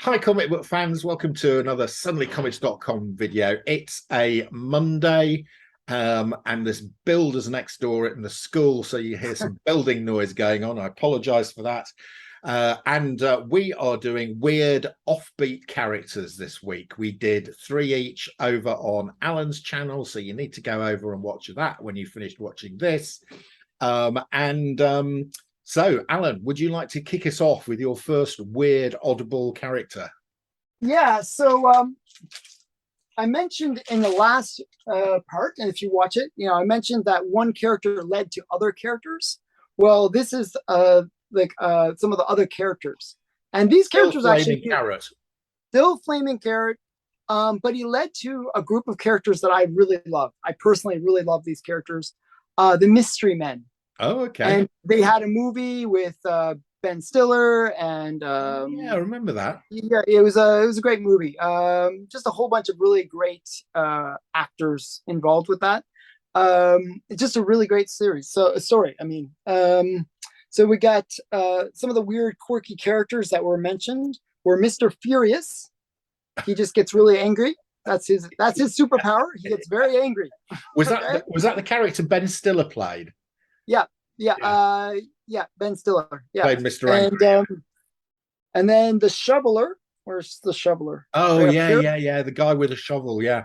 Hi, comic book fans. Welcome to another suddenlycomics.com video. It's a Monday, and there's builders next door in the school, so you hear some building noise going on. I apologize for that. We are doing weird offbeat characters this week. We did 3 each over on Allan's channel, so you need to go over and watch that when you finished watching this. So, Allan, would you like to kick us off with your first weird oddball character? Yeah, so I mentioned in the last part, and if you watch it, I mentioned that one character led to other characters. Well, this is some of the other characters, and these characters actually still Flaming Carrot, but he led to a group of characters that I really love. I personally really love these characters, the Mystery Men. Oh, okay. And they had a movie with Ben Stiller and yeah, I remember that. Yeah, it was a great movie. Just a whole bunch of really great actors involved with that. It's just a really great series. So a story. So we got some of the weird, quirky characters that were mentioned were Mr. Furious. He just gets really angry. That's his superpower. He gets very angry. Was that the character Ben Stiller played? Yeah, Ben Stiller. Yeah, played Mr. Angry. And then the Shoveler. Where's the Shoveler? Oh, yeah. The guy with a shovel. Yeah.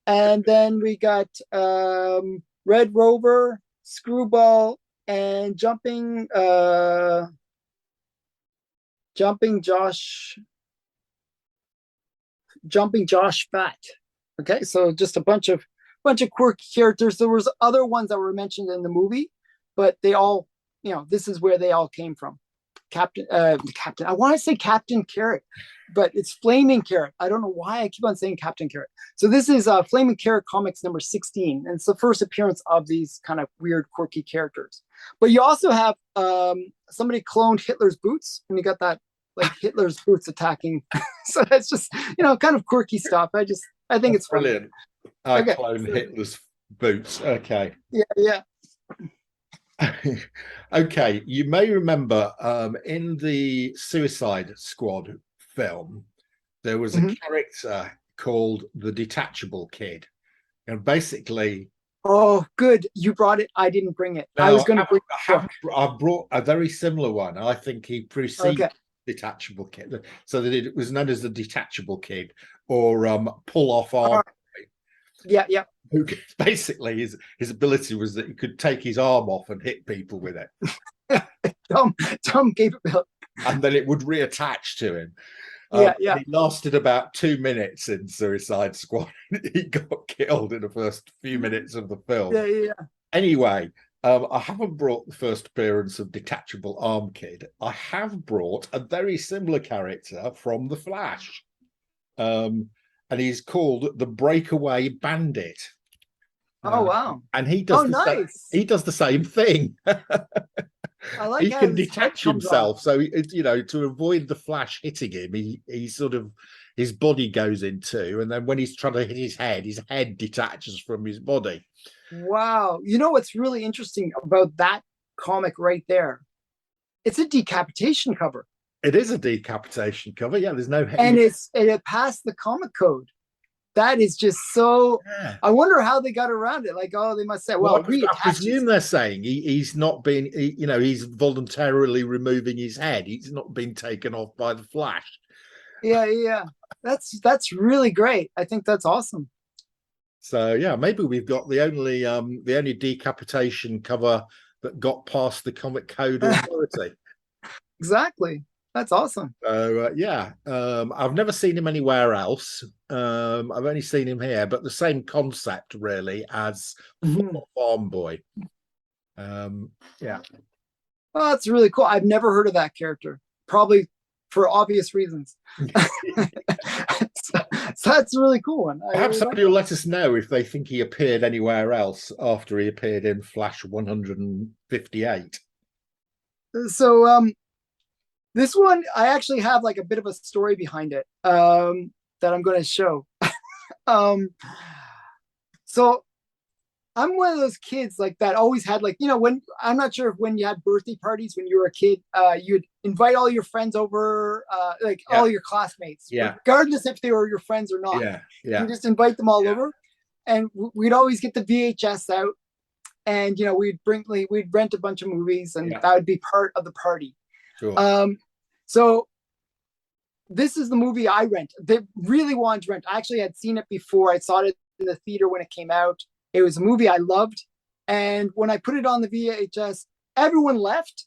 And then we got Red Rover, Screwball, and Jumping Josh Fat. Okay, so just a bunch of quirky characters. There was other ones that were mentioned in the movie, but they all, this is where they all came from. Captain, I want to say Captain Carrot, but it's Flaming Carrot. I don't know why I keep on saying Captain Carrot. So this is Flaming Carrot Comics number 16, and it's the first appearance of these kind of weird, quirky characters. But you also have somebody cloned Hitler's boots, and you got that like Hitler's boots attacking. So that's just kind of quirky stuff. I think it's brilliant. I clone Hitler's boots. Okay. Yeah. Okay, you may remember in the Suicide Squad film, there was a character called the Detachable Kid. And basically... Oh, good. You brought it. I didn't bring it. I was going to bring it. I brought a very similar one. I think he preceded Detachable Kid. So that it was known as the Detachable Kid, or Pull-Off Arm. Yeah. Who basically his ability was that he could take his arm off and hit people with it. Dumb capability. And then it would reattach to him. Yeah. He lasted about 2 minutes in Suicide Squad. He got killed in the first few minutes of the film. Yeah. Anyway, I haven't brought the first appearance of Detachable Arm Kid. I have brought a very similar character from The Flash. And he's called the Breakaway Bandit. Oh, wow. And he does the same thing. I like he can detach himself. So, to avoid the Flash hitting him, he sort of, his body goes in two. And then when he's trying to hit his head detaches from his body. Wow. You know what's really interesting about that comic right there? It's a decapitation cover. It is a decapitation cover. Yeah, there's no head. And it passed the comic code. That is just so. Yeah. I wonder how they got around it. Like, they must say, well, I presume they're saying he's not been, he's voluntarily removing his head. He's not been taken off by the Flash. Yeah. That's really great. I think that's awesome. So yeah, maybe we've got the only decapitation cover that got past the comic code authority. Exactly. That's awesome. I've never seen him anywhere else. I've only seen him here, but the same concept really as Fanboy. Yeah. Oh, that's really cool. I've never heard of that character, probably for obvious reasons. So that's a really cool one. Perhaps somebody will let us know if they think he appeared anywhere else after he appeared in Flash 158. So this one, I actually have like a bit of a story behind it that I'm going to show. So I'm one of those kids like that always had like, when I'm not sure if when you had birthday parties when you were a kid, you'd invite all your friends over, like Yeah. all your classmates, Yeah. regardless if they were your friends or not. Yeah. You Yeah. just invite them all Yeah. over, and we'd always get the VHS out, and we'd rent a bunch of movies, and Yeah. that would be part of the party. Sure. So this is the movie I rent. They really wanted to rent. I actually had seen it before. I saw it in the theater when it came out. It was a movie I loved. And when I put it on the VHS, everyone left.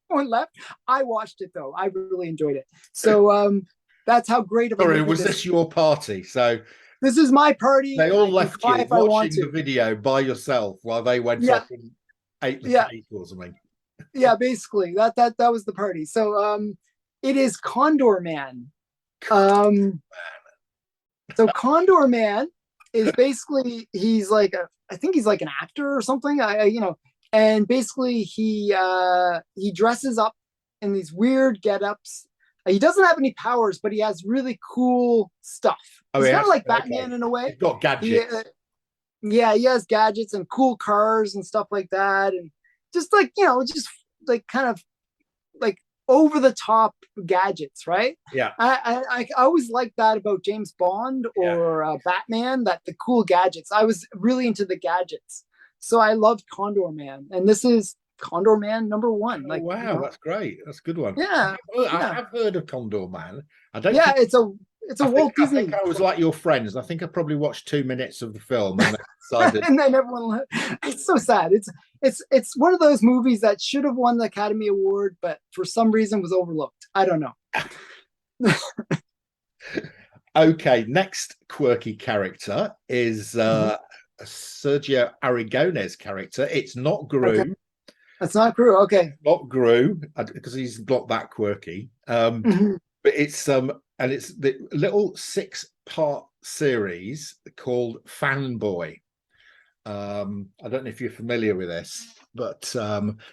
Everyone left. I watched it though. I really enjoyed it. So that's how great of a Sorry, movie was this your party? So this is my party. they all left you if I want watching to. the video by yourself while they went off and ate the cake or something. Yeah, basically that was the party. So it is Condor Man. So Condor Man is basically I think he's like an actor or something. And basically he dresses up in these weird get-ups. He doesn't have any powers, but he has really cool stuff. He's kind of like Batman in a way. He's got gadgets. He has gadgets and cool cars and stuff like that, and just like just like kind of like over the top gadgets, right? Yeah. I always liked that about James Bond or Batman, that the cool gadgets. I was really into the gadgets, so I loved Condor Man, and this is Condor Man #1. Oh, wow, that's great. That's a good one. Yeah, I have heard of Condor Man. I don't. Yeah, it's a Walt Disney. I think I was like your friends. I think I probably watched 2 minutes of the film and then decided. And then everyone. It's so sad. It's one of those movies that should have won the Academy Award, but for some reason was overlooked. I don't know. Okay, next quirky character is Sergio Aragonés character. It's not Gru. Okay. That's not Gru. Okay. Not Gru, because he's not that quirky. But it's and it's the little 6-part series called Fanboy. I don't know if you're familiar with this, but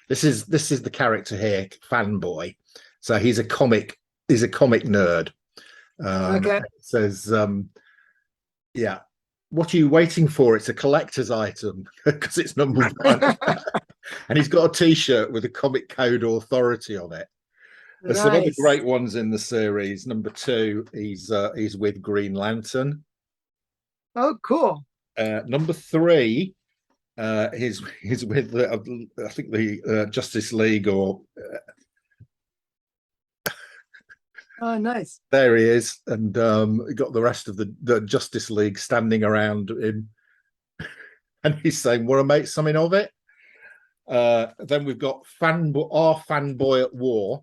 this is the character here, Fanboy. So he's a comic nerd. Okay. It says, yeah, what are you waiting for? It's a collector's item because it's #1. And he's got a t-shirt with a Comic Code Authority on it. There's some other great ones in the series. #2, he's with Green Lantern. Oh, cool. #3, he's with I think the Justice League or. Oh, nice. There he is, and got the rest of the Justice League standing around him, and he's saying, "Want to make something of it?" Then we've got Fanboy at War.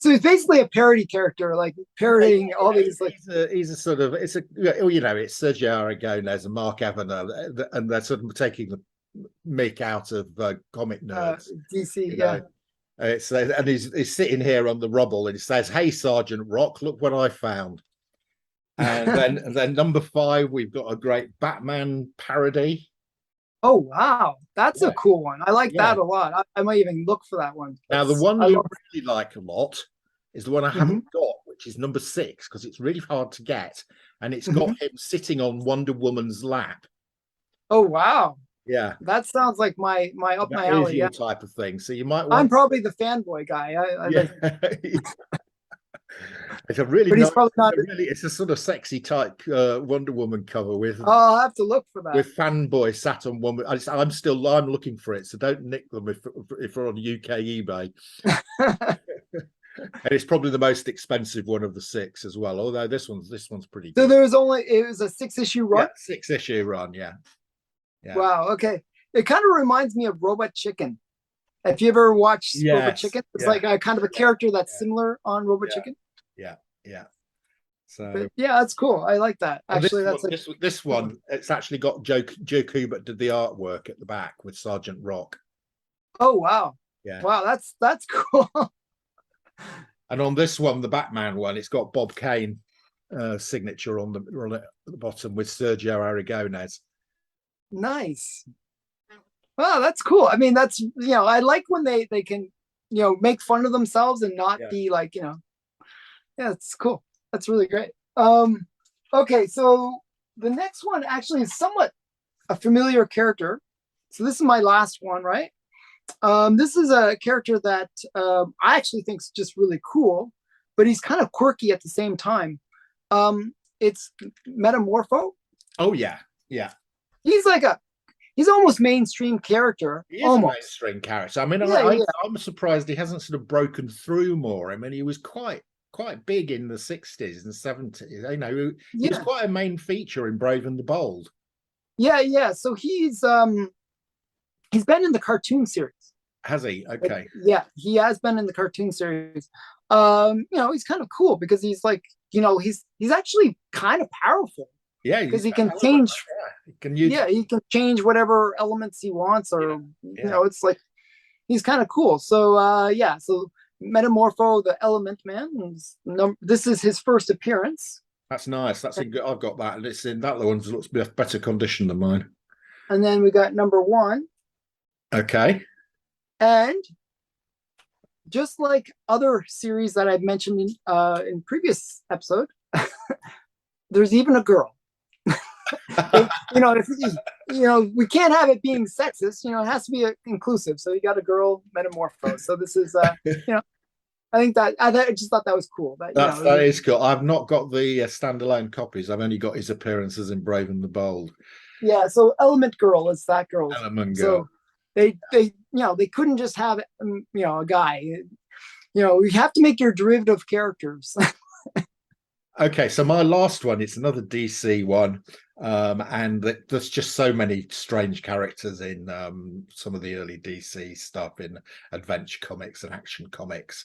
So he's basically a parody character, like parodying all these. Like he's a sort of it's Sergio Aragonés and Mark Evans, and they're sort of taking the mick out of comic nerds. DC, yeah. And he's sitting here on the rubble, and he says, "Hey, Sergeant Rock, look what I found." And then #5, we've got a great Batman parody. Oh wow, that's a cool one. I like that a lot. I might even look for that one. Now the one I really like a lot is the one I haven't got, which is #6, because it's really hard to get, and it's got him sitting on Wonder Woman's lap. Oh wow. Yeah, that sounds like my up my alley. Your type of thing. So you might. I'm probably the fanboy guy. It's a really, but he's probably not. It's a sort of sexy type Wonder Woman cover with. Oh, I'll have to look for that. With Fanboy sat on one. I'm looking for it, so don't nick them if we're on UK eBay. And it's probably the most expensive one of the 6 as well. Although this one's pretty good. So it was a 6-issue run. Yeah, 6-issue run. Yeah. Wow. Okay. It kind of reminds me of Robot Chicken. Have you ever watched Robot Chicken? It's like a kind of a character that's similar on Robot Chicken. Yeah. So but yeah, that's cool. I like that. Actually, this one. It's actually got Joe Kubert did the artwork at the back with Sergeant Rock. Oh wow! Yeah. Wow, that's cool. And on this one, the Batman one, it's got Bob Kane signature on the bottom with Sergio Aragonés. Nice. Wow, that's cool. I mean, that's I like when they can make fun of themselves and not be like yeah, it's cool. That's really great. Okay, so the next one actually is somewhat a familiar character. So this is my last one, right? This is a character that I actually think is just really cool, but he's kind of quirky at the same time. It's Metamorpho. Oh yeah, yeah. He's almost mainstream character. He is almost a mainstream character. I mean, yeah. I'm surprised he hasn't sort of broken through more. I mean, he was quite big in the 60s and 70s. You know, he was quite a main feature in Brave and the Bold. Yeah. So he's been in the cartoon series. Has he? Okay. Yeah, he has been in the cartoon series. You know, he's kind of cool because he's like, you know, he's actually kind of powerful. Yeah, because he can change. He can change whatever elements he wants, or you know, it's like he's kind of cool. So so Metamorpho, the Element Man. This is his first appearance. That's nice. That's I've got that, and it's in that one looks to be better condition than mine. And then we got number 1. Okay. And just like other series that I've mentioned in previous episode, there's even a girl. You know, we can't have it being sexist. You know, it has to be inclusive. So you got a girl, Metamorpho. So this is, you know, I just thought that was cool. That is cool. I've not got the standalone copies. I've only got his appearances in Brave and the Bold. Yeah. So Element Girl is that girl. Element Girl. So they you know, they couldn't just have you know, a guy. You know, you have to make your derivative characters. Okay, so my last one, it's another DC one, and there's just so many strange characters in some of the early DC stuff in adventure comics and action comics.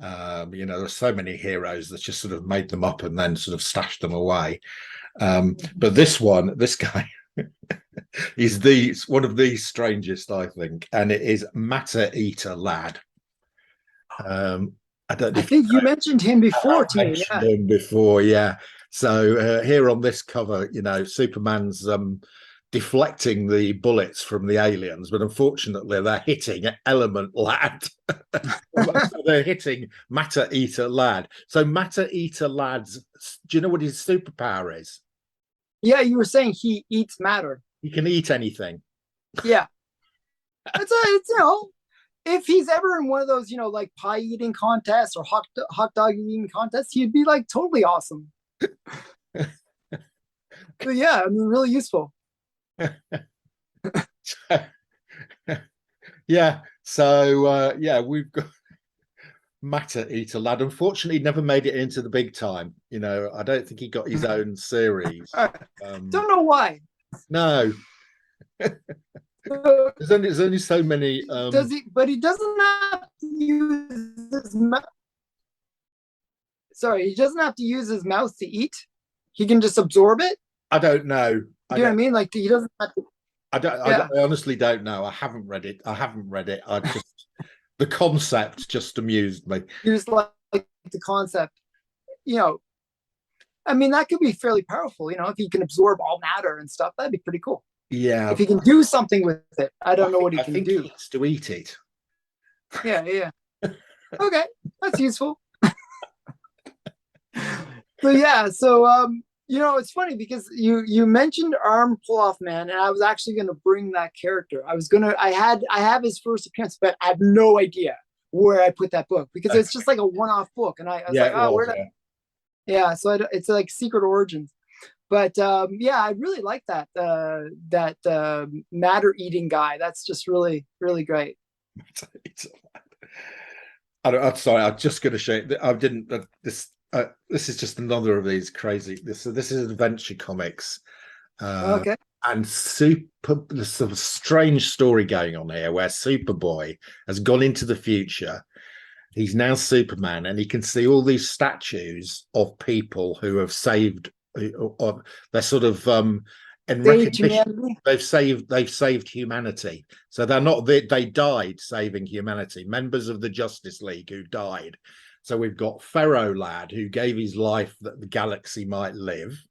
You know, there's so many heroes that just sort of made them up and then sort of stashed them away. But this guy is one of the strangest, I think, and it is MataEater Lad. I think you mentioned him before to me. Yeah. Him before, yeah. So here on this cover, you know, Superman's deflecting the bullets from the aliens, but unfortunately they're hitting Element Lad. They're hitting MataEater Lad. So MataEater Lad's, do you know what his superpower is? Yeah, you were saying he eats matter. He can eat anything. Yeah. It's you know, if he's ever in one of those, you know, like pie eating contests or hot dog eating contests, he'd be like totally awesome. So yeah, I mean, really useful. Yeah. So yeah, we've got MataEater Lad. Unfortunately, he never made it into the big time. You know, I don't think he got his own series. Don't know why. No. There's only so many. Does he? But he doesn't have to use his mouth. Sorry, he doesn't have to use his mouth to eat. He can just absorb it. I don't know. You know what I mean? Like he doesn't have to. I honestly don't know. I haven't read it. I just the concept just amused me. Just like the concept, you know. I mean, that could be fairly powerful. You know, if he can absorb all matter and stuff, that'd be pretty cool. Yeah. If he can do something with it, I don't know what he can do. He needs to eat it. Yeah. Okay, that's useful. So yeah, you know, it's funny because you mentioned Arm Pull-Off Man, and I was actually going to bring that character. I have his first appearance, but I have no idea where I put that book because it's just like a one-off book, and I was like, oh, where did I? Yeah, so it's like Secret Origins. But yeah, I really like that matter eating guy. That's just really, really great. I'm sorry. I'm just going to show you. I didn't. This is just another of these crazy. This is adventure comics. Okay. And there's a strange story going on here where Superboy has gone into the future. He's now Superman, and he can see all these statues of people who have saved. They're sort of in recognition they've saved humanity. So they're not they died saving humanity, members of the Justice League who died. So we've got Pharaoh Lad, who gave his life that the galaxy might live.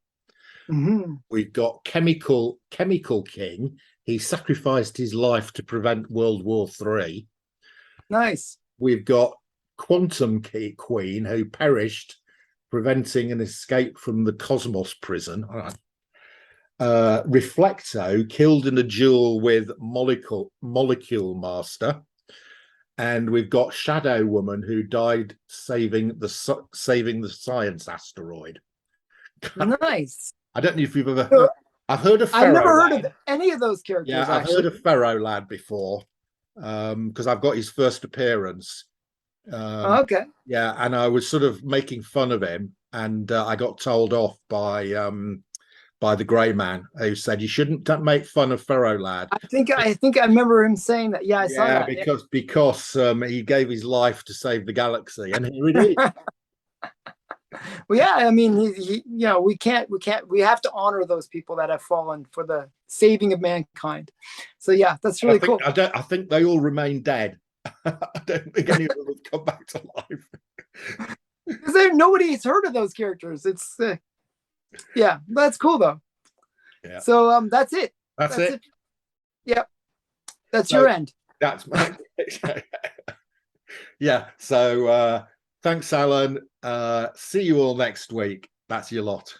We've got Chemical King. He sacrificed his life to prevent World War III. Nice. We've got Quantum Queen, who perished preventing an escape from the Cosmos prison. Reflecto killed in a duel with Molecule Master, and we've got Shadow Woman who died saving the science asteroid. Nice. I don't know if you've ever heard. I've heard of I've never heard Lad. of any of those characters. Yeah, I've heard of Ferro Lad before, because I've got his first appearance. Okay. Yeah, and I was sort of making fun of him, and I got told off by the Grey Man, who said you shouldn't make fun of Ferro Lad. I think I remember him saying that. Yeah, I saw that. Because he gave his life to save the galaxy, and here it is. Well, yeah, I mean, he we have to honor those people that have fallen for the saving of mankind. So yeah, that's really cool. I think they all remain dead. I don't think any of them have come back to life. Because nobody's heard of those characters. It's yeah, that's cool though. Yeah. So that's it. That's it. Yep. That's your end. That's my yeah. So thanks, Allan. See you all next week. That's your lot.